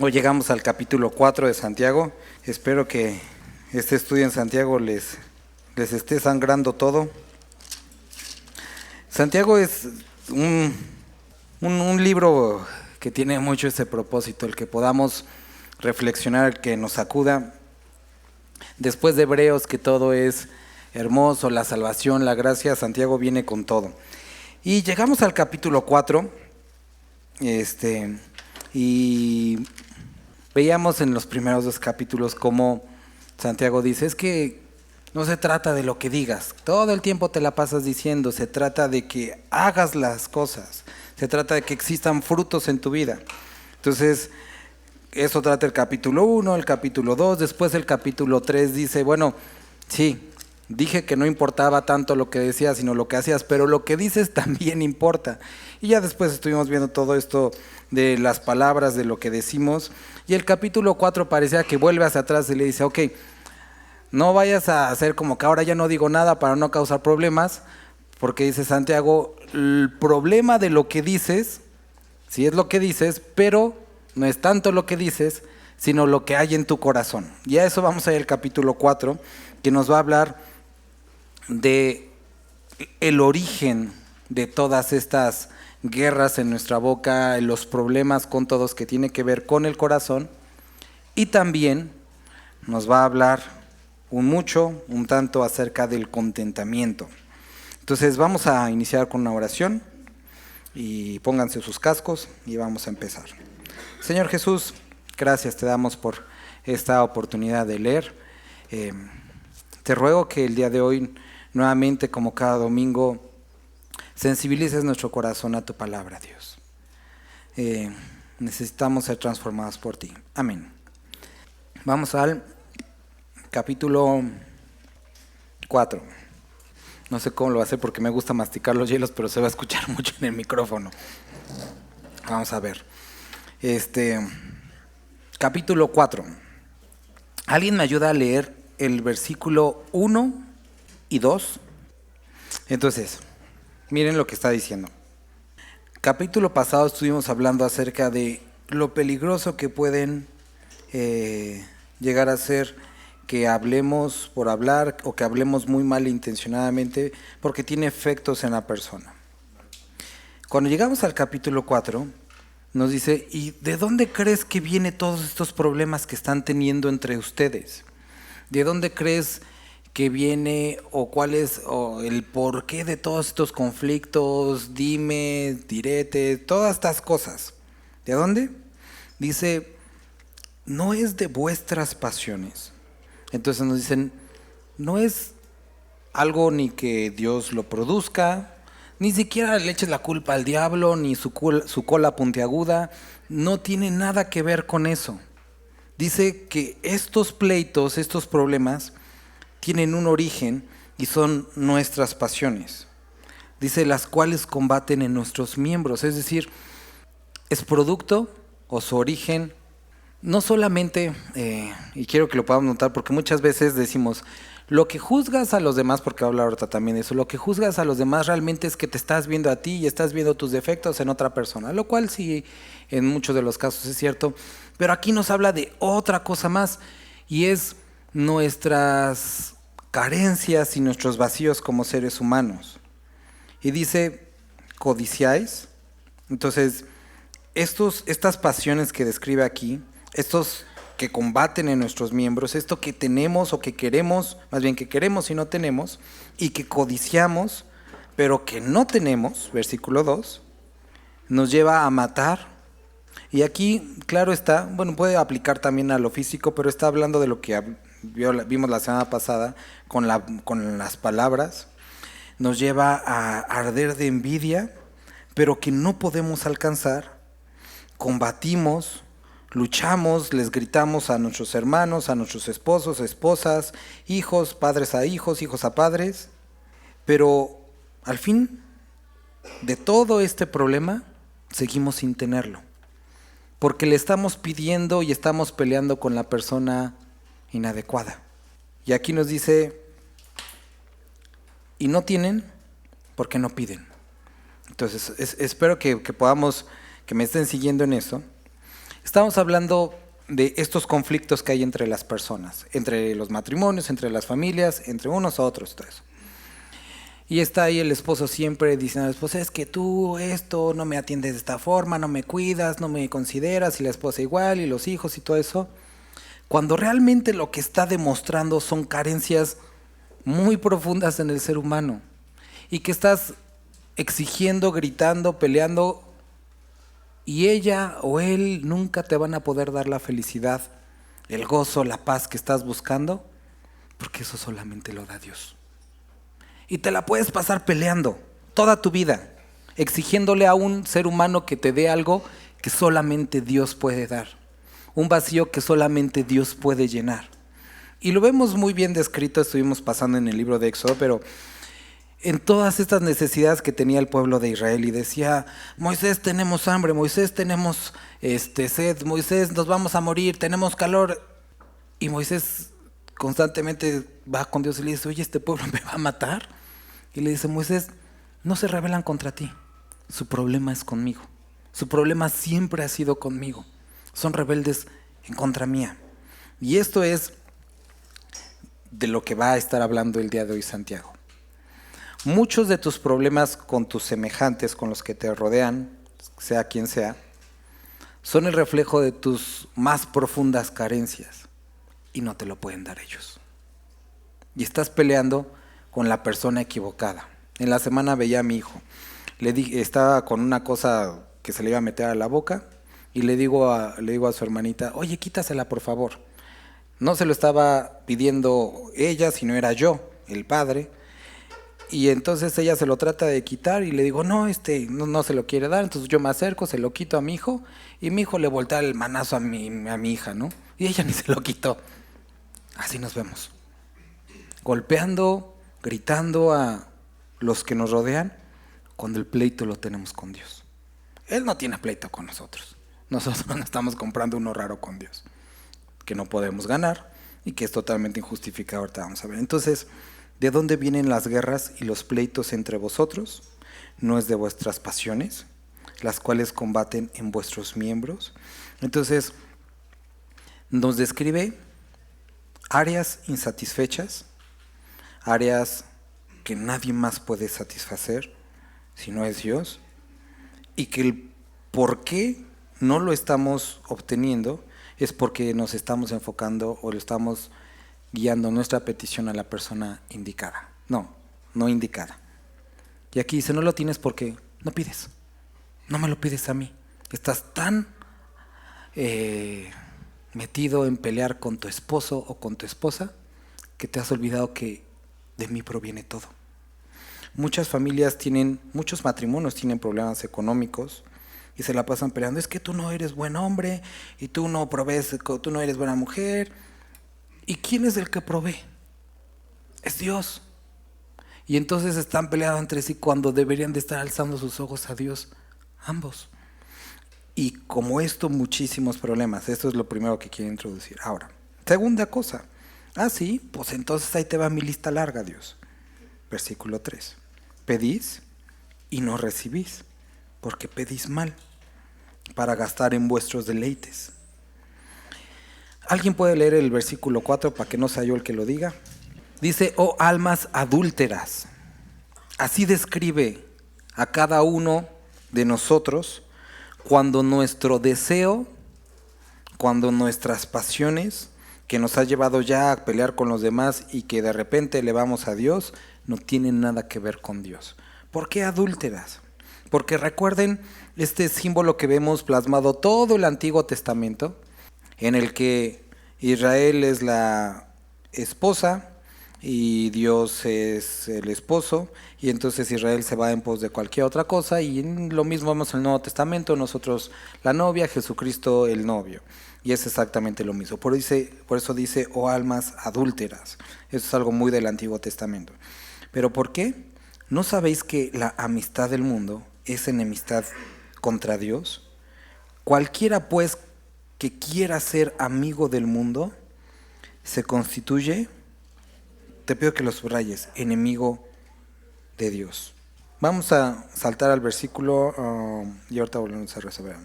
Hoy llegamos al capítulo 4 de Santiago. Espero que este estudio en Santiago les esté sangrando todo. Santiago es un libro que tiene mucho ese propósito, el que podamos reflexionar, que nos sacuda. Después de Hebreos, que todo es hermoso, la salvación, la gracia, Santiago viene con todo. Y llegamos al capítulo 4, y veíamos en los primeros dos capítulos cómo Santiago dice, es que no se trata de lo que digas, todo el tiempo te la pasas diciendo, se trata de que hagas las cosas, se trata de que existan frutos en tu vida. Entonces, eso trata el capítulo 1, el capítulo 2, después el capítulo 3 dice, bueno, sí, dije que no importaba tanto lo que decías, sino lo que hacías, pero lo que dices también importa. Y ya después estuvimos viendo todo esto de las palabras, de lo que decimos, y el capítulo 4 parecía que vuelve hacia atrás y le dice, ok, no vayas a hacer como que ahora ya no digo nada para no causar problemas, porque dice Santiago, el problema de lo que dices, sí es lo que dices, pero no es tanto lo que dices, sino lo que hay en tu corazón. Y a eso vamos a ir al capítulo 4, que nos va a hablar de el origen de todas estas guerras en nuestra boca, los problemas con todos que tiene que ver con el corazón, y también nos va a hablar un tanto acerca del contentamiento. Entonces vamos a iniciar con una oración y pónganse sus cascos y vamos a empezar. Señor Jesús, gracias te damos por esta oportunidad de leer. Te ruego que el día de hoy, nuevamente como cada domingo, sensibilices nuestro corazón a tu palabra, Dios. Necesitamos ser transformados por ti. Amén. Vamos al capítulo 4. No sé cómo lo voy a hacer porque me gusta masticar los hielos, pero se va a escuchar mucho en el micrófono. Vamos a ver. Capítulo 4. ¿Alguien me ayuda a leer el versículo 1 y 2? Entonces, miren lo que está diciendo. Capítulo pasado estuvimos hablando acerca de lo peligroso que pueden llegar a ser que hablemos por hablar o que hablemos muy malintencionadamente porque tiene efectos en la persona. Cuando llegamos al capítulo 4, nos dice, ¿y de dónde crees que vienen todos estos problemas que están teniendo entre ustedes? ¿De dónde crees que viene o cuál es el porqué de todos estos conflictos, dimes, diretes, todas estas cosas? ¿De dónde? Dice, no es de vuestras pasiones. Entonces nos dicen, no es algo ni que Dios lo produzca, ni siquiera le eches la culpa al diablo, ni su cola puntiaguda, no tiene nada que ver con eso. Dice que estos pleitos, estos problemas, tienen un origen y son nuestras pasiones. Dice, las cuales combaten en nuestros miembros, es decir, es producto o su origen, no solamente, y quiero que lo podamos notar porque muchas veces decimos, lo que juzgas a los demás, porque voy a hablar ahorita también de eso, lo que juzgas a los demás realmente es que te estás viendo a ti y estás viendo tus defectos en otra persona, lo cual sí, en muchos de los casos es cierto, pero aquí nos habla de otra cosa más, y es nuestras carencias y nuestros vacíos como seres humanos. Y dice, codiciáis. Entonces, estas pasiones que describe aquí, estos que combaten en nuestros miembros, esto que tenemos o que queremos, más bien que queremos y no tenemos, y que codiciamos, pero que no tenemos, versículo 2, nos lleva a matar. Y aquí, claro está, bueno, puede aplicar también a lo físico, pero está hablando de lo que vimos la semana pasada con las palabras. Nos lleva a arder de envidia, pero que no podemos alcanzar. Combatimos, luchamos, les gritamos a nuestros hermanos, a nuestros esposos, esposas, hijos, padres a hijos, hijos a padres, pero al fin de todo este problema seguimos sin tenerlo, porque le estamos pidiendo y estamos peleando con la persona inadecuada. Y aquí nos dice, y no tienen porque no piden. Entonces, espero que podamos, que me estén siguiendo en eso. Estamos hablando de estos conflictos que hay entre las personas, entre los matrimonios, entre las familias, entre unos a otros, todo eso. Y está ahí el esposo siempre diciendo a la esposa, es que tú esto no me atiendes de esta forma, no me cuidas, no me consideras, y la esposa igual, y los hijos y todo eso. Cuando realmente lo que está demostrando son carencias muy profundas en el ser humano. Y que estás exigiendo, gritando, peleando, y ella o él nunca te van a poder dar la felicidad, el gozo, la paz que estás buscando, porque eso solamente lo da Dios. Y te la puedes pasar peleando toda tu vida, exigiéndole a un ser humano que te dé algo que solamente Dios puede dar, un vacío que solamente Dios puede llenar. Y lo vemos muy bien descrito, estuvimos pasando en el libro de Éxodo, pero en todas estas necesidades que tenía el pueblo de Israel, y decía, Moisés, tenemos hambre, Moisés, tenemos sed, Moisés, nos vamos a morir, tenemos calor. Y Moisés constantemente va con Dios y le dice, oye, este pueblo me va a matar. Y le dice, Moisés, no se rebelan contra ti, su problema es conmigo, su problema siempre ha sido conmigo, son rebeldes en contra mía. Y esto es de lo que va a estar hablando el día de hoy Santiago. Muchos de tus problemas con tus semejantes, con los que te rodean, sea quien sea, son el reflejo de tus más profundas carencias y no te lo pueden dar ellos. Y estás peleando con la persona equivocada. En la semana veía a mi hijo, estaba con una cosa que se le iba a meter a la boca y le digo a su hermanita, oye, quítasela por favor. No se lo estaba pidiendo ella, sino era yo, el padre. Y entonces ella se lo trata de quitar y le digo, no se lo quiere dar. Entonces yo me acerco, se lo quito a mi hijo y mi hijo le voltea el manazo a mi hija, ¿no? Y ella ni se lo quitó. Así nos vemos. Golpeando, gritando a los que nos rodean, cuando el pleito lo tenemos con Dios. Él no tiene pleito con nosotros. Nosotros no estamos comprando uno raro con Dios, que no podemos ganar y que es totalmente injustificado. Ahorita vamos a ver. Entonces, ¿de dónde vienen las guerras y los pleitos entre vosotros? ¿No es de vuestras pasiones, las cuales combaten en vuestros miembros? Entonces, nos describe áreas insatisfechas, áreas que nadie más puede satisfacer si no es Dios, y que el por qué no lo estamos obteniendo es porque nos estamos enfocando o lo estamos guiando nuestra petición a la persona indicada. No indicada. Y aquí dice, no lo tienes porque no pides. No me lo pides a mí. Estás tan metido en pelear con tu esposo o con tu esposa que te has olvidado que de mí proviene todo. Muchas familias muchos matrimonios tienen problemas económicos y se la pasan peleando. Es que tú no eres buen hombre y tú no provees, tú no eres buena mujer. ¿Y quién es el que provee? Es Dios. Y entonces están peleando entre sí cuando deberían de estar alzando sus ojos a Dios, ambos. Y como esto, muchísimos problemas. Esto es lo primero que quiero introducir. Ahora, segunda cosa. Sí, pues entonces ahí te va mi lista larga, Dios. Versículo 3. Pedís y no recibís, porque pedís mal, para gastar en vuestros deleites. ¿Alguien puede leer el versículo 4 para que no sea yo el que lo diga? Dice, oh almas adúlteras. Así describe a cada uno de nosotros cuando nuestro deseo, cuando nuestras pasiones, que nos ha llevado ya a pelear con los demás y que de repente elevamos a Dios, no tienen nada que ver con Dios. ¿Por qué adúlteras? Porque recuerden este símbolo que vemos plasmado todo el Antiguo Testamento, en el que Israel es la esposa y Dios es el esposo, y entonces Israel se va en pos de cualquier otra cosa, y lo mismo vemos en el Nuevo Testamento, nosotros la novia, Jesucristo el novio, y es exactamente lo mismo. Por eso dice, oh almas adúlteras. Eso es algo muy del Antiguo Testamento. ¿Pero por qué? ¿No sabéis que la amistad del mundo es enemistad contra Dios? Cualquiera pues que quiera ser amigo del mundo se constituye, te pido que lo subrayes, enemigo de Dios. Vamos a saltar al versículo, y ahorita volvemos a resolver.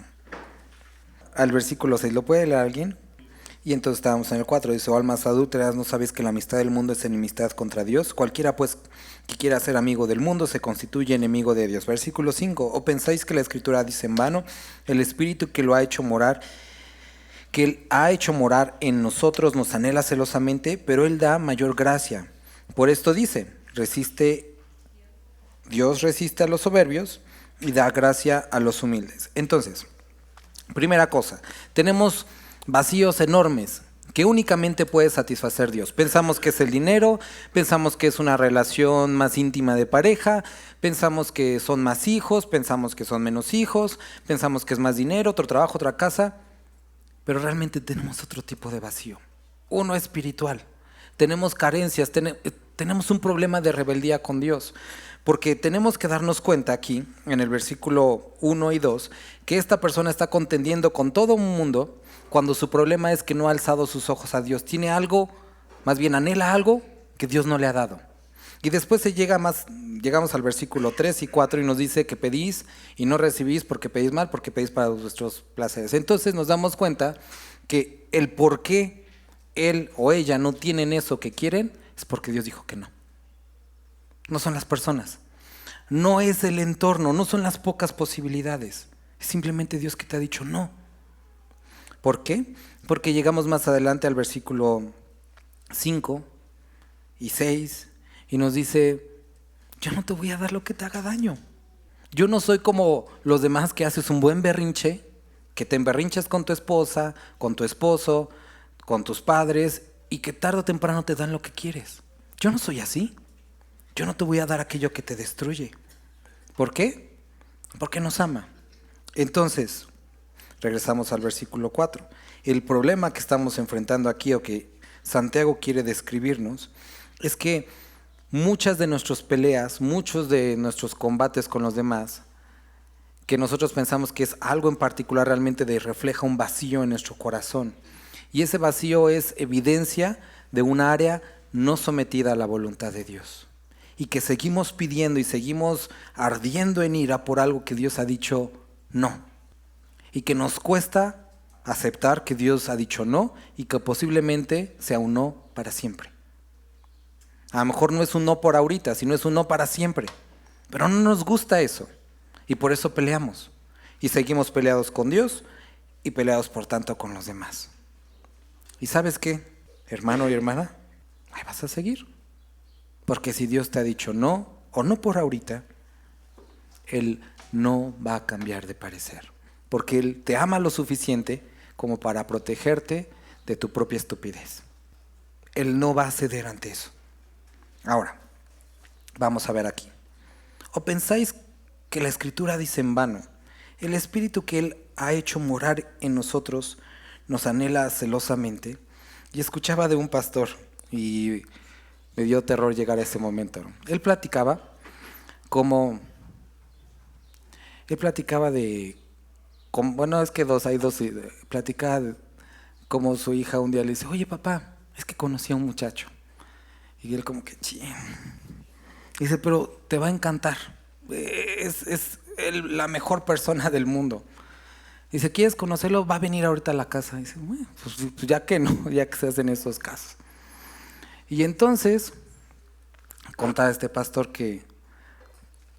Al versículo 6, ¿lo puede leer alguien? Y entonces estábamos en el 4, dice: "Oh almas adúlteras, ¿no sabéis que la amistad del mundo es enemistad contra Dios? Cualquiera pues que quiera ser amigo del mundo se constituye enemigo de Dios". Versículo 5, ¿o pensáis que la Escritura dice en vano? El Espíritu que lo ha hecho morar, que Él ha hecho morar en nosotros nos anhela celosamente, pero Él da mayor gracia. Por esto dice: Dios resiste a los soberbios y da gracia a los humildes. Entonces, primera cosa, tenemos vacíos enormes que únicamente puede satisfacer Dios. Pensamos que es el dinero, pensamos que es una relación más íntima de pareja, pensamos que son más hijos, pensamos que son menos hijos, pensamos que es más dinero, otro trabajo, otra casa, pero realmente tenemos otro tipo de vacío, uno espiritual. Tenemos carencias, tenemos un problema de rebeldía con Dios, porque tenemos que darnos cuenta aquí, en el versículo 1 y 2, que esta persona está contendiendo con todo un mundo cuando su problema es que no ha alzado sus ojos a Dios. Tiene algo, más bien anhela algo que Dios no le ha dado. Y después llegamos al versículo 3 y 4 y nos dice que pedís y no recibís porque pedís mal, porque pedís para vuestros placeres. Entonces nos damos cuenta que el por qué él o ella no tienen eso que quieren es porque Dios dijo que no. No son las personas, no es el entorno, no son las pocas posibilidades. Es simplemente Dios que te ha dicho no. ¿Por qué? Porque llegamos más adelante al versículo 5 y 6 y nos dice: yo no te voy a dar lo que te haga daño. Yo no soy como los demás que haces un buen berrinche, que te emberrinchas con tu esposa, con tu esposo, con tus padres y que tarde o temprano te dan lo que quieres. Yo no soy así. Yo no te voy a dar aquello que te destruye. ¿Por qué? Porque nos ama. Entonces, regresamos al versículo 4. El problema que estamos enfrentando aquí, o que Santiago quiere describirnos, es que muchas de nuestras peleas, muchos de nuestros combates con los demás, que nosotros pensamos que es algo en particular, realmente refleja un vacío en nuestro corazón. Y ese vacío es evidencia de un área no sometida a la voluntad de Dios. Y que seguimos pidiendo y seguimos ardiendo en ira por algo que Dios ha dicho no. Y que nos cuesta aceptar que Dios ha dicho no y que posiblemente sea un no para siempre. A lo mejor no es un no por ahorita, sino es un no para siempre. Pero no nos gusta eso. Y por eso peleamos. Y seguimos peleados con Dios y peleados por tanto con los demás. ¿Y sabes qué, hermano y hermana? Ahí vas a seguir. Porque si Dios te ha dicho no, o no por ahorita, Él no va a cambiar de parecer. Porque Él te ama lo suficiente como para protegerte de tu propia estupidez. Él no va a ceder ante eso. Ahora, vamos a ver aquí. ¿O pensáis que la Escritura dice en vano? El Espíritu que Él ha hecho morar en nosotros nos anhela celosamente. Y escuchaba de un pastor y me dio terror llegar a ese momento. Él platicaba bueno, es que hay dos, platicaba de cómo su hija un día le dice: oye papá, es que conocí a un muchacho. Y él como que, dice: pero te va a encantar, es la mejor persona del mundo. Dice: ¿quieres conocerlo? Va a venir ahorita a la casa. Dice: bueno, pues ya que no, ya que se hacen esos casos. Y entonces, contaba este pastor que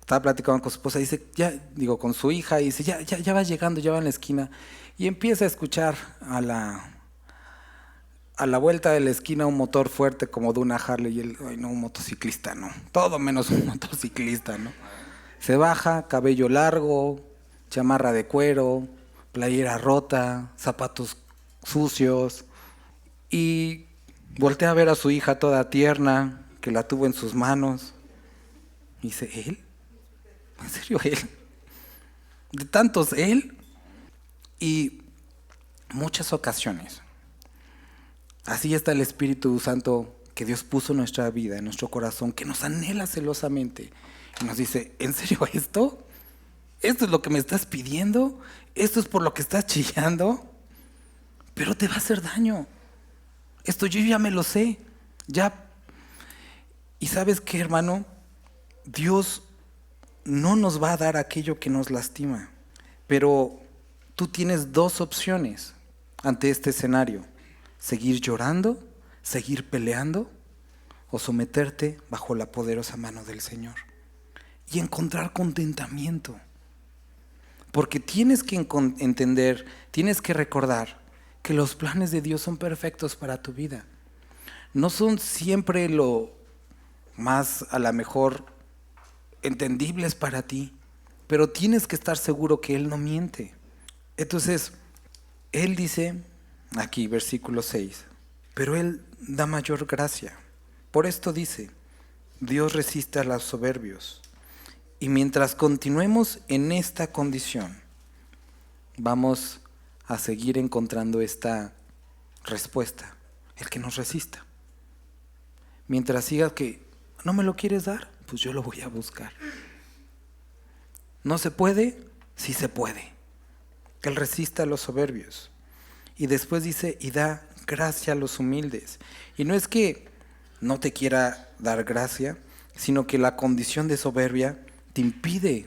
estaba platicando con su esposa, dice, con su hija, y dice: ya va llegando, ya va en la esquina. Y empieza a escuchar a la vuelta de la esquina un motor fuerte como de una Harley. Y él: ay no, un motociclista, no. Todo menos un motociclista, ¿no? Se baja, cabello largo, chamarra de cuero, playera rota, zapatos sucios. Y voltea a ver a su hija toda tierna, que la tuvo en sus manos. Y dice: ¿él? ¿En serio él? De tantos él. Y muchas ocasiones, así está el Espíritu Santo que Dios puso en nuestra vida, en nuestro corazón, que nos anhela celosamente. Y nos dice: ¿en serio esto? ¿Esto es lo que me estás pidiendo? ¿Esto es por lo que estás chillando? Pero te va a hacer daño. Esto yo ya me lo sé. Ya. ¿Y sabes qué, hermano? Dios no nos va a dar aquello que nos lastima. Pero tú tienes dos opciones ante este escenario: seguir llorando, seguir peleando, o someterte bajo la poderosa mano del Señor y encontrar contentamiento. Porque tienes que entender, tienes que recordar que los planes de Dios son perfectos para tu vida. No son siempre lo más, a lo mejor, entendibles para ti, pero tienes que estar seguro que Él no miente. Entonces, Él dice, aquí, versículo 6, pero Él da mayor gracia. Por esto dice, Dios resiste a los soberbios. Y mientras continuemos en esta condición, vamos a seguir encontrando esta respuesta: el que nos resista. Mientras sigas que no me lo quieres dar, pues yo lo voy a buscar. ¿No se puede? Sí se puede. Que Él resista a los soberbios. Y después dice, y da gracia a los humildes. Y no es que no te quiera dar gracia, sino que la condición de soberbia te impide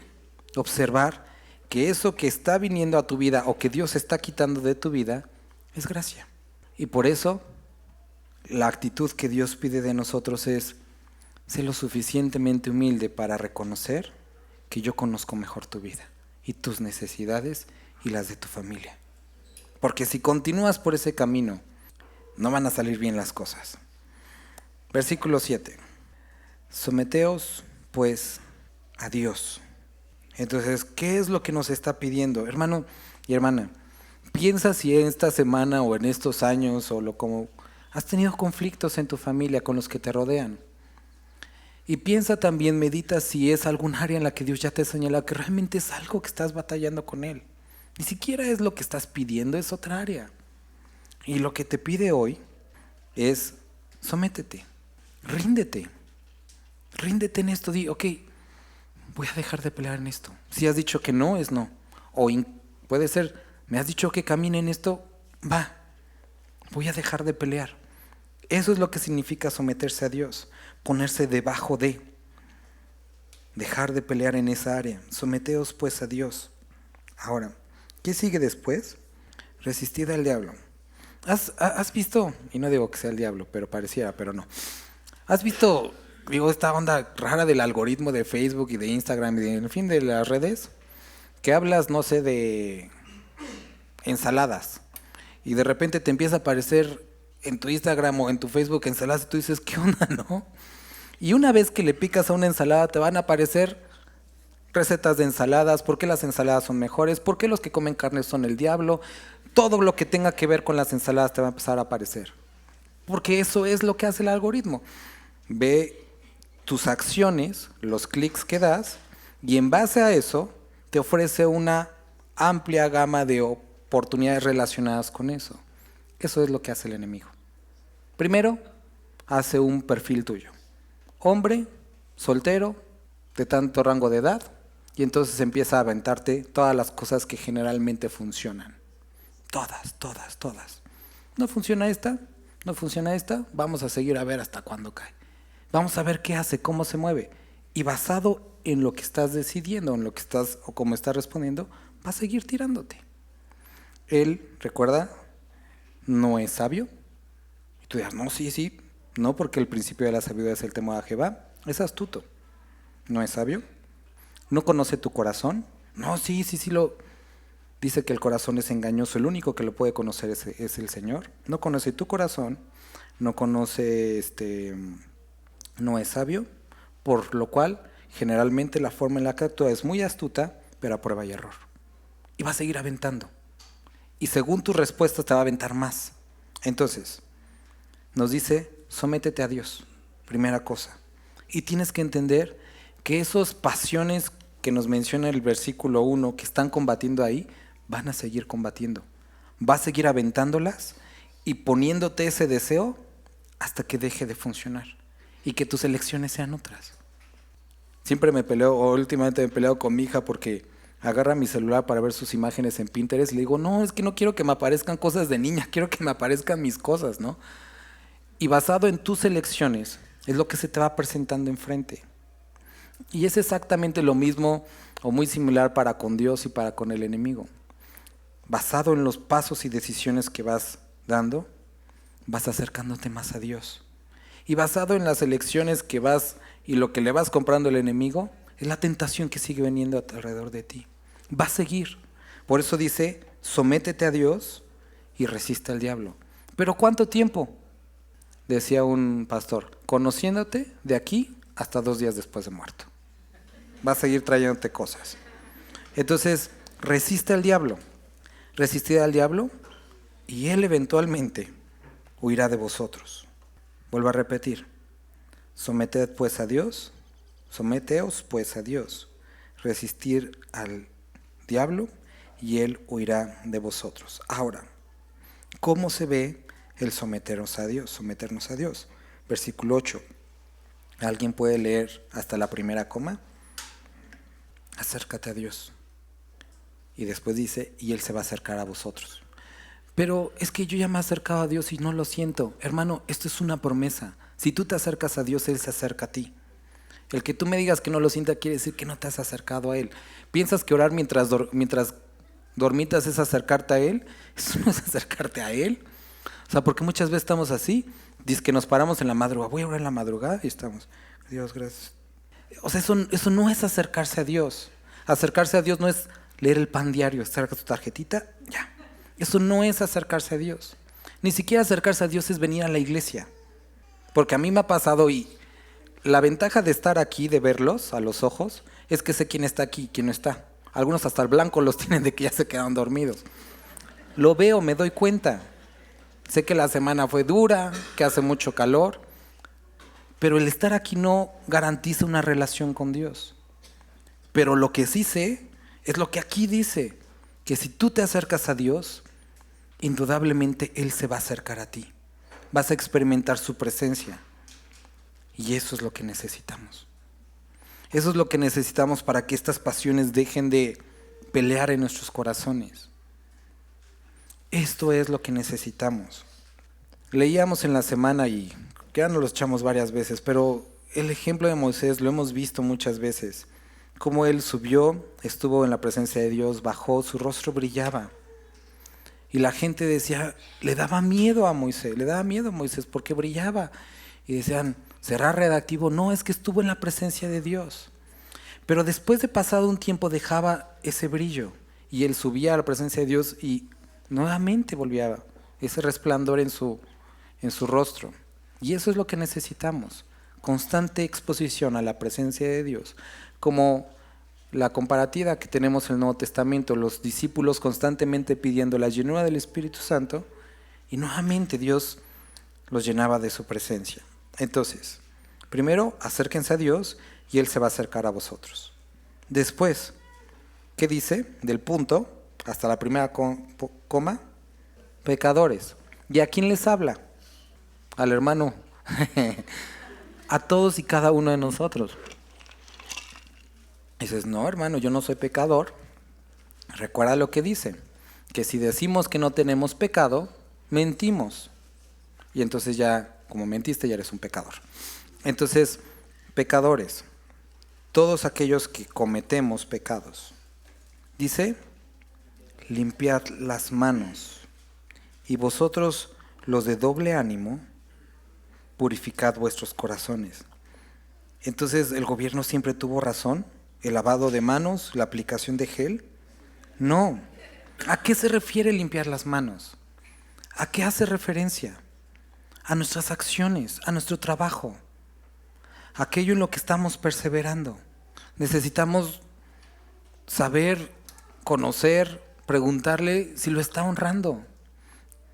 observar que eso que está viniendo a tu vida o que Dios está quitando de tu vida es gracia. Y por eso la actitud que Dios pide de nosotros es: sé lo suficientemente humilde para reconocer que yo conozco mejor tu vida y tus necesidades y las de tu familia. Porque si continúas por ese camino, no van a salir bien las cosas. Versículo 7. Someteos, pues, a Dios. Entonces, ¿qué es lo que nos está pidiendo? Hermano y hermana, piensa si en esta semana o en estos años como has tenido conflictos en tu familia con los que te rodean. Y piensa también, medita si es algún área en la que Dios ya te ha señalado que realmente es algo que estás batallando con Él. Ni siquiera es lo que estás pidiendo, es otra área. Y lo que te pide hoy es: sométete, ríndete en esto. Di, ok, voy a dejar de pelear en esto. Si has dicho que no, es no. O puede ser, me has dicho que camine en esto, va, voy a dejar de pelear. Eso es lo que significa someterse a Dios, ponerse debajo de, dejar de pelear en esa área. Someteos pues a Dios. Ahora, ¿qué sigue después? Resistid al diablo. ¿Has visto? Y no digo que sea el diablo, pero pareciera, pero no. ¿Has visto, esta onda rara del algoritmo de Facebook y de Instagram y en fin de las redes? Que hablas, no sé, de ensaladas y de repente te empieza a aparecer en tu Instagram o en tu Facebook ensaladas y tú dices, ¿qué onda, no? Y una vez que le picas a una ensalada te van a aparecer recetas de ensaladas, por qué las ensaladas son mejores, por qué los que comen carne son el diablo. Todo lo que tenga que ver con las ensaladas te va a empezar a aparecer, porque eso es lo que hace el algoritmo. Ve tus acciones, los clics que das, y en base a eso te ofrece una amplia gama de oportunidades relacionadas con eso. Eso es lo que hace el enemigo. Primero, hace un perfil tuyo: hombre, soltero, de tanto rango de edad, y entonces empieza a aventarte todas las cosas que generalmente funcionan. Todas. ¿No funciona esta? ¿No funciona esta? Vamos a seguir a ver hasta cuándo cae. Vamos a ver qué hace, cómo se mueve. Y basado en lo que estás decidiendo, en lo que estás o cómo estás respondiendo, va a seguir tirándote. Él, recuerda, no es sabio. Y tú dirás, no, sí. No, porque el principio de la sabiduría es el temor a Jehová. Es astuto. No es sabio. No conoce tu corazón. No, sí, lo... Dice que el corazón es engañoso, el único que lo puede conocer es el Señor. No conoce tu corazón, no conoce, no es sabio, por lo cual generalmente la forma en la que actúa es muy astuta, pero a prueba y error. Y va a seguir aventando. Y según tus respuestas te va a aventar más. Entonces, nos dice, sométete a Dios, primera cosa. Y tienes que entender que esas pasiones que nos menciona el versículo 1, que están combatiendo ahí, van a seguir combatiendo. Va a seguir aventándolas y poniéndote ese deseo hasta que deje de funcionar y que tus elecciones sean otras. Siempre me peleo, o últimamente me peleo con mi hija porque agarra mi celular para ver sus imágenes en Pinterest y le digo, no, es que no quiero que me aparezcan cosas de niña, quiero que me aparezcan mis cosas, ¿no? Y basado en tus elecciones es lo que se te va presentando enfrente. Y es exactamente lo mismo o muy similar para con Dios y para con el enemigo. Basado en los pasos y decisiones que vas dando, vas acercándote más a Dios. Y basado en las elecciones que vas y lo que le vas comprando al enemigo, es la tentación que sigue viniendo alrededor de ti. Va a seguir. Por eso dice, sométete a Dios y resiste al diablo. ¿Pero cuánto tiempo? Decía un pastor, conociéndote de aquí hasta 2 días después de muerto. Va a seguir trayéndote cosas. Entonces, resiste al diablo. Resistid al diablo y él eventualmente huirá de vosotros. Vuelvo a repetir. Someteos pues a Dios. Resistir al diablo y él huirá de vosotros. Ahora, ¿cómo se ve el someternos a Dios? Versículo 8. ¿Alguien puede leer hasta la primera coma? Acércate a Dios. Y después dice, y Él se va a acercar a vosotros. Pero es que yo ya me he acercado a Dios y no lo siento. Hermano, esto es una promesa. Si tú te acercas a Dios, Él se acerca a ti. El que tú me digas que no lo sienta quiere decir que no te has acercado a Él. ¿Piensas que orar mientras dormitas es acercarte a Él? Eso no es acercarte a Él. O sea, porque muchas veces estamos así, dice que nos paramos en la madrugada, voy a orar en la madrugada y estamos, Dios, gracias. O sea, eso no es acercarse a Dios. Acercarse a Dios no es leer el pan diario, saca tu tarjetita, ya. Eso no es acercarse a Dios. Ni siquiera acercarse a Dios es venir a la iglesia. Porque a mí me ha pasado y la ventaja de estar aquí, de verlos a los ojos, es que sé quién está aquí y quién no está. Algunos hasta el blanco los tienen de que ya se quedaron dormidos. Lo veo, me doy cuenta. Sé que la semana fue dura, que hace mucho calor, pero el estar aquí no garantiza una relación con Dios. Pero lo que sí sé es lo que aquí dice, que si tú te acercas a Dios, indudablemente Él se va a acercar a ti. Vas a experimentar su presencia. Y eso es lo que necesitamos. Eso es lo que necesitamos para que estas pasiones dejen de pelear en nuestros corazones. Esto es lo que necesitamos. Leíamos en la semana y ya nos lo echamos varias veces, pero el ejemplo de Moisés lo hemos visto muchas veces. Cómo él subió, estuvo en la presencia de Dios, bajó, su rostro brillaba. Y la gente decía, le daba miedo a Moisés porque brillaba. Y decían, ¿será redactivo? No, es que estuvo en la presencia de Dios. Pero después de pasado un tiempo dejaba ese brillo y él subía a la presencia de Dios y nuevamente volvía ese resplandor en su rostro. Y eso es lo que necesitamos, constante exposición a la presencia de Dios. Como la comparativa que tenemos en el Nuevo Testamento, los discípulos constantemente pidiendo la llenura del Espíritu Santo y nuevamente Dios los llenaba de su presencia. Entonces, primero acérquense a Dios y Él se va a acercar a vosotros. Después, ¿qué dice? Del punto hasta la primera coma, pecadores. ¿Y a quién les habla? Al hermano, a todos y cada uno de nosotros. Dices, no hermano, yo no soy pecador. Recuerda lo que dice, que si decimos que no tenemos pecado, mentimos. Y entonces ya, como mentiste, ya eres un pecador. Entonces, pecadores, todos aquellos que cometemos pecados. Dice, limpiad las manos. Y vosotros, los de doble ánimo, purificad vuestros corazones. Entonces, ¿el gobierno siempre tuvo razón? ¿El lavado de manos? ¿La aplicación de gel? No. ¿A qué se refiere limpiar las manos? ¿A qué hace referencia? A nuestras acciones, a nuestro trabajo, aquello en lo que estamos perseverando. Necesitamos saber, conocer, preguntarle si lo está honrando.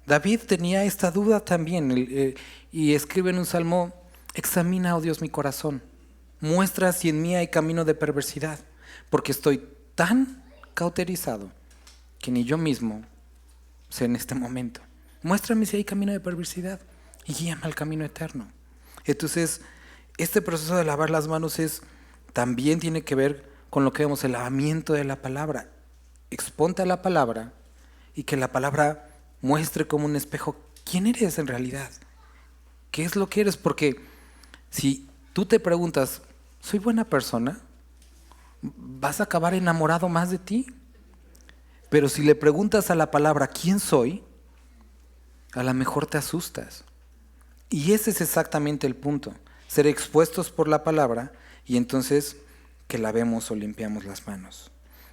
David tenía esta duda también y escribe en un salmo, examina, oh Dios, mi corazón, muestra si en mí hay camino de perversidad, porque estoy tan cauterizado que ni yo mismo sé en este momento. Muéstrame si hay camino de perversidad y guíame al camino eterno. Entonces, este proceso de lavar las manos también tiene que ver con lo que vemos, el lavamiento de la palabra. Exponte a la palabra y que la palabra muestre como un espejo quién eres en realidad, qué es lo que eres, porque si tú te preguntas, soy buena persona, vas a acabar enamorado más de ti. Pero si le preguntas a la palabra ¿quién soy?, a lo mejor te asustas. Y ese es exactamente el punto, ser expuestos por la palabra y entonces que lavemos o limpiamos las manos.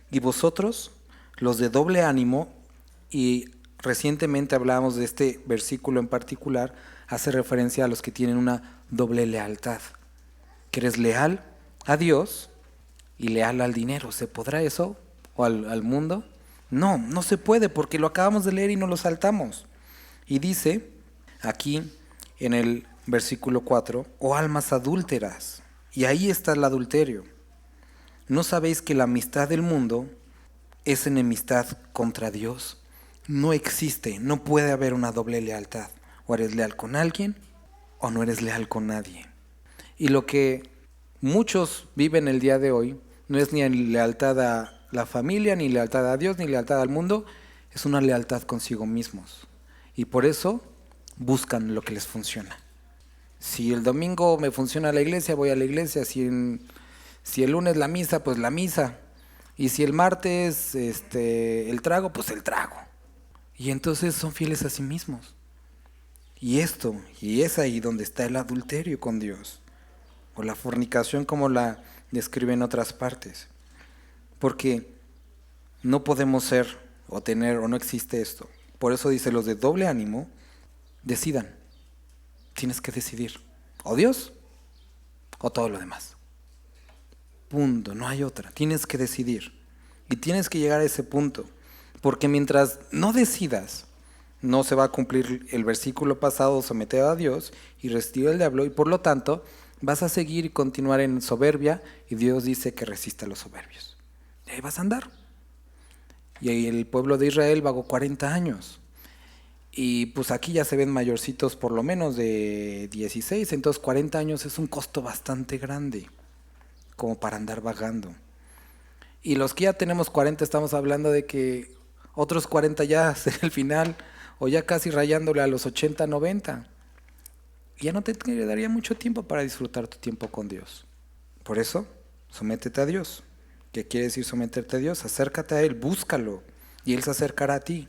Y vosotros, los de doble ánimo, y recientemente hablábamos de este versículo en particular, hace referencia a los que tienen una doble lealtad, que eres leal a Dios y leal al dinero. ¿Se podrá eso? ¿O al mundo? No, no se puede porque lo acabamos de leer y no lo saltamos. Y dice aquí en el versículo 4, oh almas adúlteras, y ahí está el adulterio. ¿No sabéis que la amistad del mundo es enemistad contra Dios? No existe, no puede haber una doble lealtad. O eres leal con alguien o no eres leal con nadie. Y lo que muchos viven el día de hoy no es ni lealtad a la familia, ni lealtad a Dios, ni lealtad al mundo, es una lealtad consigo mismos. Y por eso buscan lo que les funciona. Si el domingo me funciona la iglesia, voy a la iglesia. Si el lunes la misa, pues la misa. Y si el martes el trago, pues el trago. Y entonces son fieles a sí mismos. Y es ahí donde está el adulterio con Dios. O la fornicación como la describe en otras partes. Porque no podemos ser o tener o no existe esto. Por eso dice, los de doble ánimo, decidan. Tienes que decidir. O Dios o todo lo demás. Punto, no hay otra. Tienes que decidir. Y tienes que llegar a ese punto. Porque mientras no decidas, no se va a cumplir el versículo pasado, someter a Dios y resistir al diablo. Y por lo tanto, vas a seguir y continuar en soberbia. Y Dios dice que resista a los soberbios. Y ahí vas a andar. Y ahí el pueblo de Israel vagó 40 años. Y pues aquí ya se ven mayorcitos por lo menos de 16. Entonces 40 años es un costo bastante grande como para andar vagando. Y los que ya tenemos 40 estamos hablando de que otros 40 ya será el final, o ya casi rayándole a los 80, 90. Y ya no te daría mucho tiempo para disfrutar tu tiempo con Dios. Por eso, sométete a Dios. ¿Qué quiere decir someterte a Dios? Acércate a Él, búscalo, y Él se acercará a ti.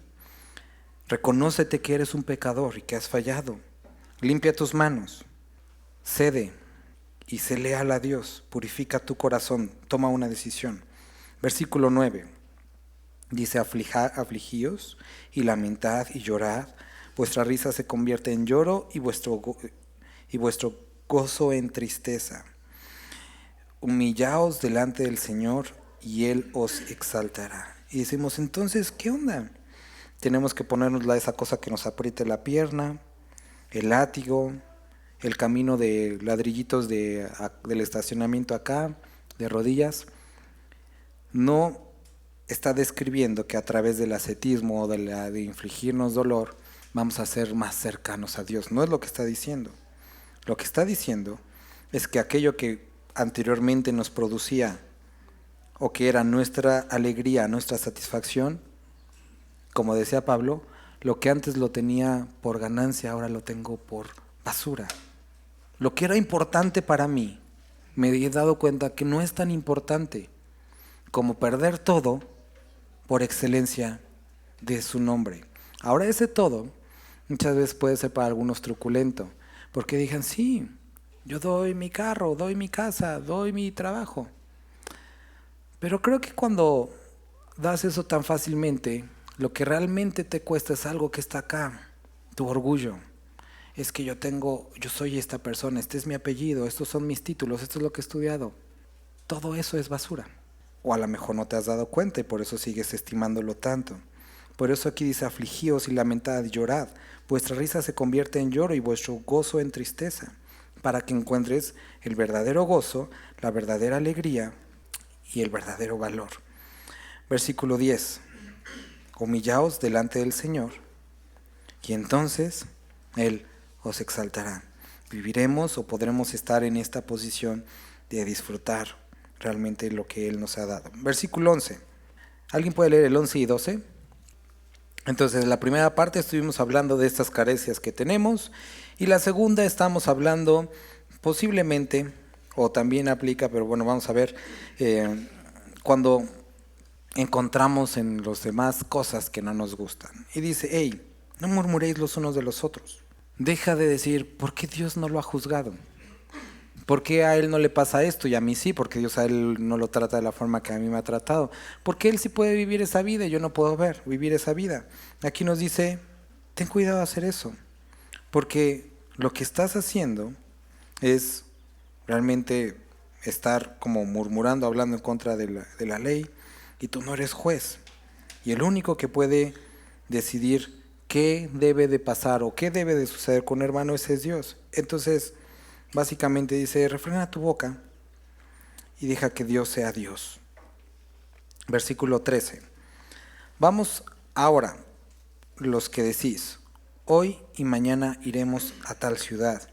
Reconócete que eres un pecador y que has fallado. Limpia tus manos, cede y sé leal a Dios. Purifica tu corazón, toma una decisión. Versículo 9, dice, afligíos y lamentad y llorad, vuestra risa se convierte en lloro y vuestro gozo en tristeza. Humillaos delante del Señor y Él os exaltará. Y decimos, entonces, ¿qué onda? Tenemos que ponernos esa cosa que nos apriete la pierna, el látigo, el camino de ladrillitos del estacionamiento acá, de rodillas. No está describiendo que a través del ascetismo o de infligirnos dolor vamos a ser más cercanos a Dios. No es lo que está diciendo. Lo que está diciendo es que aquello que anteriormente nos producía o que era nuestra alegría, nuestra satisfacción, como decía Pablo, lo que antes lo tenía por ganancia, ahora lo tengo por basura. Lo que era importante para mí, me he dado cuenta que no es tan importante como perder todo por excelencia de su nombre. Ahora ese todo muchas veces puede ser para algunos truculento, porque digan, sí, yo doy mi carro, doy mi casa, doy mi trabajo. Pero creo que cuando das eso tan fácilmente, lo que realmente te cuesta es algo que está acá, tu orgullo. Es que yo soy esta persona, este es mi apellido, estos son mis títulos, esto es lo que he estudiado. Todo eso es basura. O a lo mejor no te has dado cuenta y por eso sigues estimándolo tanto. Por eso aquí dice, afligíos y lamentad y llorad. Vuestra risa se convierte en lloro y vuestro gozo en tristeza, para que encuentres el verdadero gozo, la verdadera alegría y el verdadero valor. Versículo 10. Humillaos delante del Señor y entonces Él os exaltará. Viviremos o podremos estar en esta posición de disfrutar realmente lo que Él nos ha dado. Versículo 11. ¿Alguien puede leer el 11 y 12? Entonces, en la primera parte estuvimos hablando de estas carencias que tenemos y la segunda estamos hablando posiblemente o también aplica, pero bueno, vamos a ver, cuando encontramos en los demás cosas que no nos gustan. Y dice, hey, no murmuréis los unos de los otros. Deja de decir, ¿por qué Dios no lo ha juzgado? ¿Por qué a él no le pasa esto y a mí sí? Porque Dios a él no lo trata de la forma que a mí me ha tratado. ¿Por qué él sí puede vivir esa vida y yo no puedo vivir esa vida? Aquí nos dice, ten cuidado de hacer eso. Porque lo que estás haciendo es realmente estar como murmurando, hablando en contra de la ley, y tú no eres juez. Y el único que puede decidir qué debe de pasar o qué debe de suceder con un hermano ese es Dios. Entonces, básicamente dice, refrena tu boca y deja que Dios sea Dios. Versículo 13. Vamos ahora, los que decís, hoy y mañana iremos a tal ciudad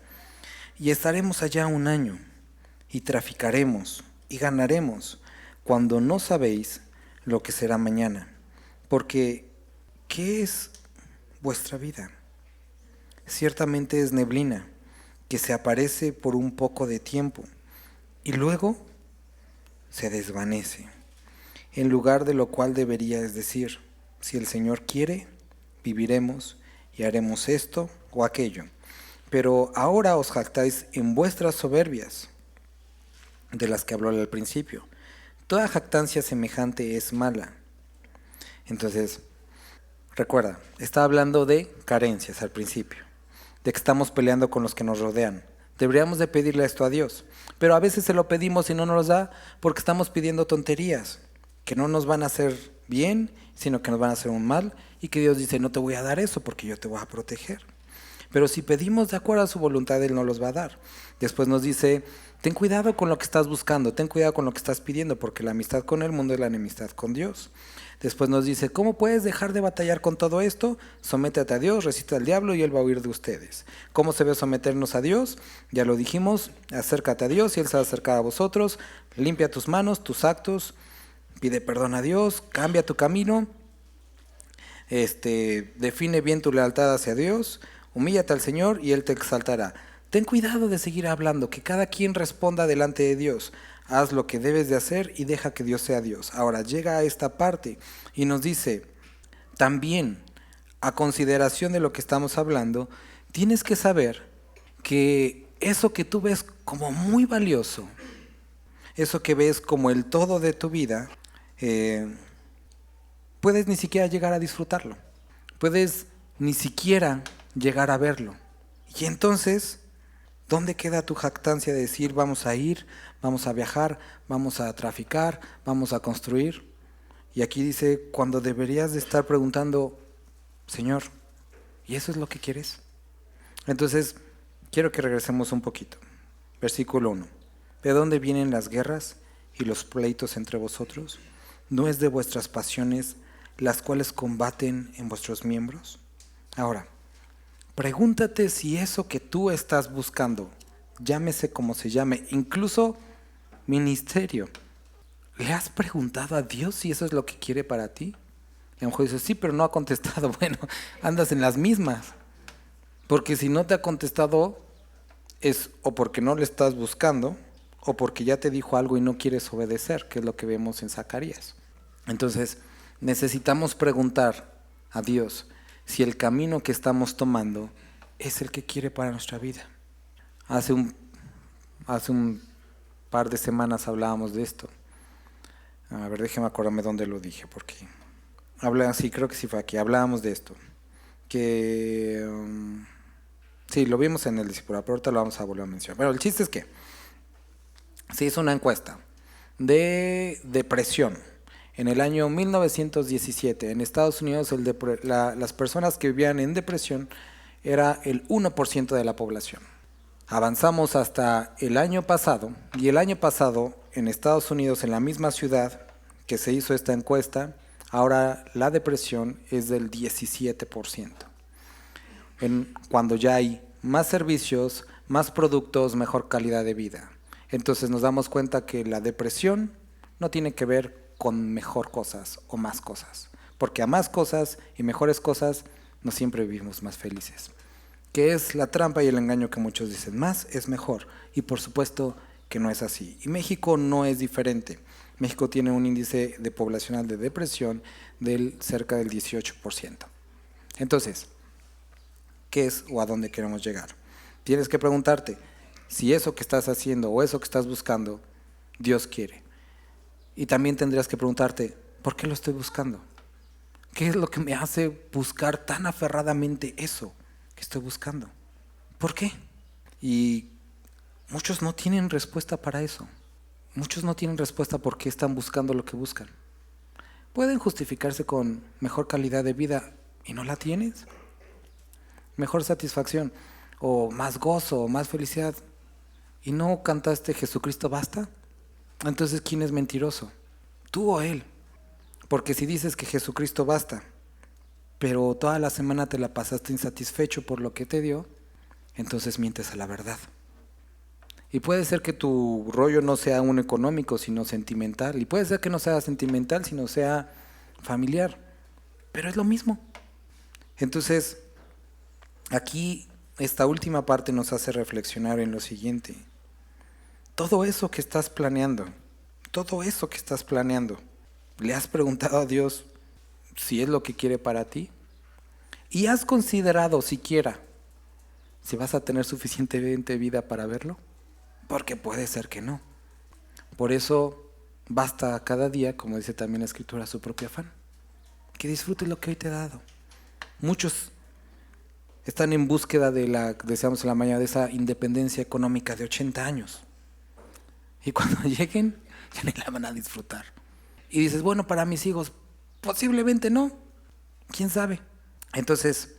y estaremos allá un año y traficaremos y ganaremos cuando no sabéis lo que será mañana. Porque, ¿qué es vuestra vida? Ciertamente es neblina que se aparece por un poco de tiempo y luego se desvanece. En lugar de lo cual deberíais decir, si el Señor quiere, viviremos y haremos esto o aquello. Pero ahora os jactáis en vuestras soberbias, de las que habló al principio. Toda jactancia semejante es mala. Entonces, recuerda, estaba hablando de carencias al principio, de que estamos peleando con los que nos rodean. Deberíamos de pedirle esto a Dios, pero a veces se lo pedimos y no nos lo da porque estamos pidiendo tonterías que no nos van a hacer bien, sino que nos van a hacer un mal, y que Dios dice, no te voy a dar eso porque yo te voy a proteger. Pero si pedimos de acuerdo a su voluntad, Él nos los va a dar. Después nos dice, ten cuidado con lo que estás buscando, ten cuidado con lo que estás pidiendo, porque la amistad con el mundo es la enemistad con Dios. Después nos dice, ¿cómo puedes dejar de batallar con todo esto? Sométete a Dios, resiste al diablo y Él va a huir de ustedes. ¿Cómo se ve someternos a Dios? Ya lo dijimos, acércate a Dios y Él se va a acercar a vosotros. Limpia tus manos, tus actos, pide perdón a Dios, cambia tu camino, define bien tu lealtad hacia Dios, humíllate al Señor y Él te exaltará. Ten cuidado de seguir hablando, que cada quien responda delante de Dios. Haz lo que debes de hacer y deja que Dios sea Dios. Ahora llega a esta parte y nos dice, también, a consideración de lo que estamos hablando, tienes que saber que eso que tú ves como muy valioso, eso que ves como el todo de tu vida, puedes ni siquiera llegar a disfrutarlo. Puedes ni siquiera llegar a verlo. Y entonces, ¿dónde queda tu jactancia de decir vamos a ir, vamos a viajar, vamos a traficar, vamos a construir? Y aquí dice, cuando deberías de estar preguntando, Señor, ¿y eso es lo que quieres? Entonces, quiero que regresemos un poquito. Versículo 1. ¿De dónde vienen las guerras y los pleitos entre vosotros? ¿No es de vuestras pasiones las cuales combaten en vuestros miembros? Ahora, pregúntate si eso que tú estás buscando, llámese como se llame, incluso ministerio, ¿le has preguntado a Dios si eso es lo que quiere para ti? Y a lo mejor dices, sí, pero no ha contestado. Bueno, andas en las mismas. Porque si no te ha contestado, es o porque no le estás buscando, o porque ya te dijo algo y no quieres obedecer, que es lo que vemos en Zacarías. Entonces, necesitamos preguntar a Dios si el camino que estamos tomando es el que quiere para nuestra vida. Hace un par de semanas hablábamos de esto. A ver, déjeme acordarme dónde lo dije, porque sí, creo que sí fue aquí. Hablábamos de esto. Sí, lo vimos en el discipulado, pero ahorita lo vamos a volver a mencionar. Pero el chiste es que se hizo una encuesta de depresión. En el año 1917, en Estados Unidos, las personas que vivían en depresión era el 1% de la población. Avanzamos hasta el año pasado, y el año pasado en Estados Unidos, en la misma ciudad que se hizo esta encuesta, ahora la depresión es del 17%. Cuando ya hay más servicios, más productos, mejor calidad de vida. Entonces nos damos cuenta que la depresión no tiene que ver con mejor cosas o más cosas, porque a más cosas y mejores cosas no siempre vivimos más felices, que es la trampa y el engaño que muchos dicen, más es mejor, y por supuesto que no es así. Y México no es diferente. México tiene un índice de poblacional de depresión del cerca del 18%. Entonces, ¿qué es o a dónde queremos llegar? Tienes que preguntarte si eso que estás haciendo o eso que estás buscando, Dios quiere. Y también tendrías que preguntarte, ¿por qué lo estoy buscando? ¿Qué es lo que me hace buscar tan aferradamente eso que estoy buscando? ¿Por qué? Y muchos no tienen respuesta para eso. Muchos no tienen respuesta por qué están buscando lo que buscan. Pueden justificarse con mejor calidad de vida y no la tienes. Mejor satisfacción o más gozo o más felicidad y no cantaste Jesucristo basta. Entonces, ¿quién es mentiroso? ¿Tú o él? Porque si dices que Jesucristo basta, pero toda la semana te la pasaste insatisfecho por lo que te dio, entonces mientes a la verdad. Y puede ser que tu rollo no sea un económico, sino sentimental. Y puede ser que no sea sentimental, sino sea familiar. Pero es lo mismo. Entonces, aquí esta última parte nos hace reflexionar en lo siguiente. Todo eso que estás planeando, ¿le has preguntado a Dios si es lo que quiere para ti? ¿Y has considerado siquiera si vas a tener suficientemente vida para verlo? Porque puede ser que no. Por eso basta cada día, como dice también la Escritura, su propio afán. Que disfrutes lo que hoy te ha dado. Muchos están en búsqueda decíamos en la mañana, de esa independencia económica de 80 años. Y cuando lleguen, ya ni la van a disfrutar. Y dices, bueno, para mis hijos, posiblemente no. ¿Quién sabe? Entonces,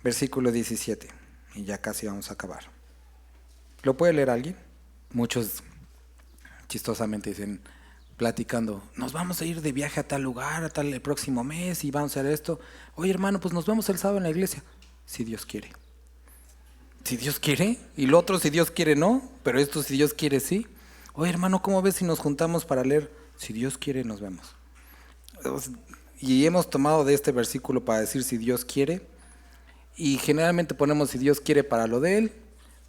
versículo 17, y ya casi vamos a acabar. ¿Lo puede leer alguien? Muchos chistosamente dicen, platicando, nos vamos a ir de viaje a tal lugar, el próximo mes, y vamos a hacer esto. Oye, hermano, pues nos vemos el sábado en la iglesia. Si Dios quiere. Si Dios quiere, y lo otro si Dios quiere no, pero esto si Dios quiere sí. Oye, hermano, ¿cómo ves si nos juntamos para leer? Si Dios quiere, nos vemos. Y hemos tomado de este versículo para decir si Dios quiere, y generalmente ponemos si Dios quiere para lo de Él,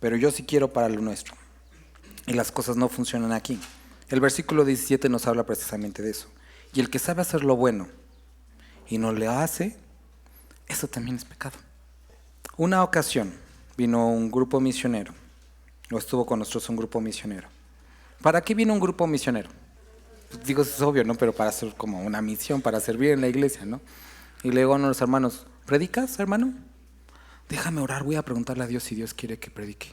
pero yo sí quiero para lo nuestro. Y las cosas no funcionan aquí. El versículo 17 nos habla precisamente de eso. Y el que sabe hacer lo bueno y no le hace, eso también es pecado. Una ocasión vino un grupo misionero, o estuvo con nosotros un grupo misionero. ¿Para qué vino un grupo misionero? Pues digo, es obvio, ¿no? Pero para hacer como una misión, para servir en la iglesia, ¿no? Y le digo a uno de los hermanos, ¿predicas, hermano? Déjame orar, voy a preguntarle a Dios si Dios quiere que predique.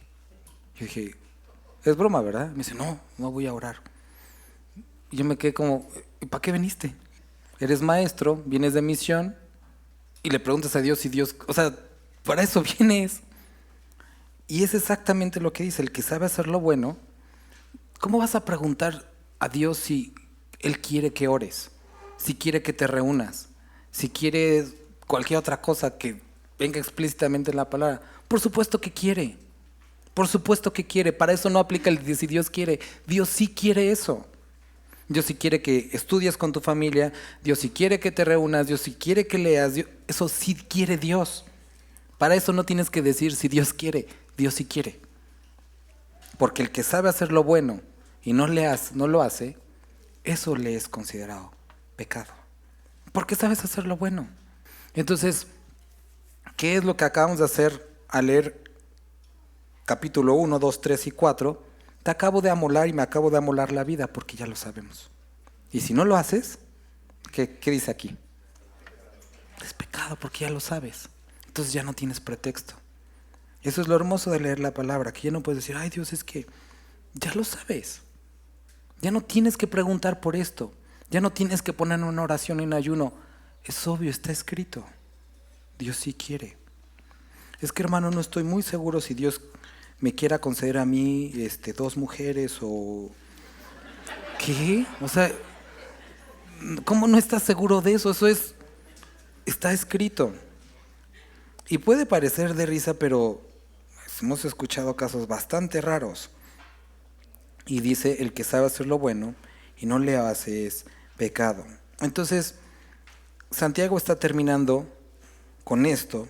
Yo dije, es broma, ¿verdad? Me dice, no voy a orar. Y yo me quedé como, ¿para qué viniste? Eres maestro, vienes de misión y le preguntas a Dios si Dios, o sea, para eso vienes. Y es exactamente lo que dice, el que sabe hacer lo bueno. ¿Cómo vas a preguntar a Dios si Él quiere que ores? Si quiere que te reúnas, si quiere cualquier otra cosa que venga explícitamente en la palabra. Por supuesto que quiere. Por supuesto que quiere. Para eso no aplica el si Dios quiere. Dios sí quiere eso. Dios sí quiere que estudies con tu familia. Dios sí quiere que te reúnas. Dios sí quiere que leas. Eso sí quiere Dios. Para eso no tienes que decir si Dios quiere. Dios sí quiere. Porque el que sabe hacer lo bueno y no lo hace, eso le es considerado pecado. Porque sabes hacer lo bueno. Entonces, ¿qué es lo que acabamos de hacer al leer capítulo 1, 2, 3 y 4? Te acabo de amolar y me acabo de amolar la vida porque ya lo sabemos. Y si no lo haces, ¿qué dice aquí? Es pecado porque ya lo sabes. Entonces ya no tienes pretexto. Eso es lo hermoso de leer la palabra, que ya no puedes decir, ay Dios, es que ya lo sabes. Ya no tienes que preguntar por esto. Ya no tienes que poner una oración en ayuno. Es obvio, está escrito. Dios sí quiere. Es que, hermano, no estoy muy seguro si Dios me quiera conceder a mí 2 mujeres o... ¿Qué? O sea, ¿cómo no estás seguro de eso? Está escrito. Y puede parecer de risa, pero hemos escuchado casos bastante raros. Y dice, el que sabe hacer lo bueno y no le hace es pecado. Entonces, Santiago está terminando con esto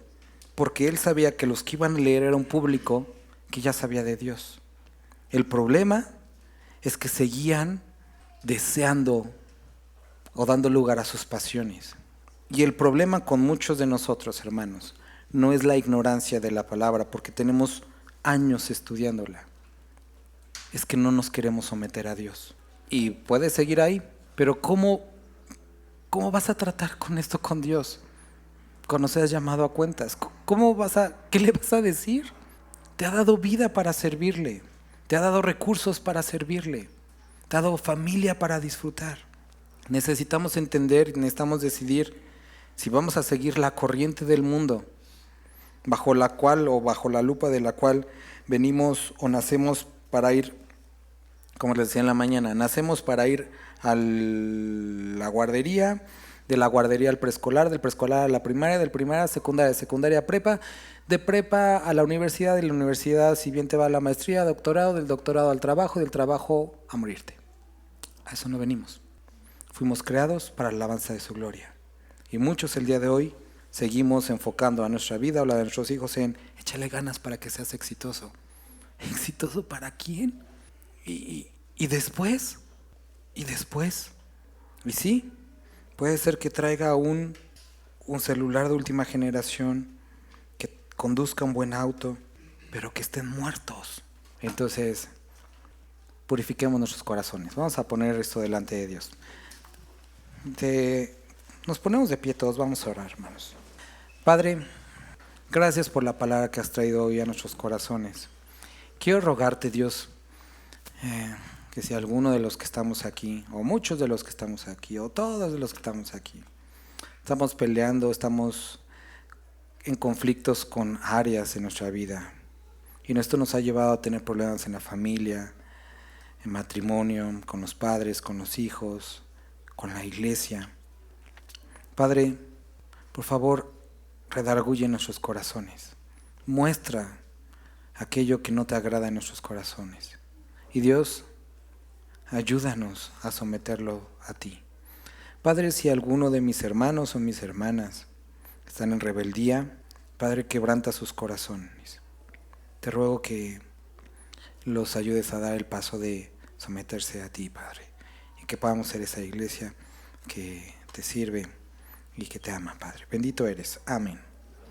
porque él sabía que los que iban a leer era un público que ya sabía de Dios. El problema es que seguían deseando o dando lugar a sus pasiones. Y el problema con muchos de nosotros, hermanos, no es la ignorancia de la palabra, porque tenemos años estudiándola. Es que no nos queremos someter a Dios. Y puedes seguir ahí, pero ¿cómo vas a tratar con esto con Dios cuando seas llamado a cuentas? ¿Qué le vas a decir? Te ha dado vida para servirle, te ha dado recursos para servirle, te ha dado familia para disfrutar. Necesitamos entender, necesitamos decidir si vamos a seguir la corriente del mundo, bajo la cual o bajo la lupa de la cual venimos o nacemos para ir, como les decía en la mañana, nacemos para ir a la guardería, de la guardería al preescolar, del preescolar a la primaria, del primaria a secundaria, de secundaria a prepa, de prepa a la universidad, de la universidad, si bien te va a la maestría, doctorado, del doctorado al trabajo, del trabajo a morirte. A eso no venimos. Fuimos creados para la alabanza de su gloria. Y muchos el día de hoy seguimos enfocando a nuestra vida o la de nuestros hijos en échale ganas para que seas exitoso. ¿Exitoso para quién? Y después, y sí, puede ser que traiga un celular de última generación, que conduzca un buen auto, pero que estén muertos. Entonces, purifiquemos nuestros corazones. Vamos a poner esto delante de Dios. Nos ponemos de pie todos, vamos a orar, hermanos. Padre, gracias por la palabra que has traído hoy a nuestros corazones. Quiero rogarte, Dios, que si alguno de los que estamos aquí, o muchos de los que estamos aquí, o todos de los que estamos aquí, estamos peleando, estamos en conflictos con áreas en nuestra vida, y esto nos ha llevado a tener problemas en la familia, en matrimonio, con los padres, con los hijos, con la iglesia. Padre, por favor, redarguye nuestros corazones. Muestra aquello que no te agrada en nuestros corazones. Y Dios, ayúdanos a someterlo a ti. Padre, si alguno de mis hermanos o mis hermanas están en rebeldía, Padre, quebranta sus corazones. Te ruego que los ayudes a dar el paso de someterse a ti, Padre, y que podamos ser esa iglesia que te sirve y que te ama, Padre. Bendito eres. Amén.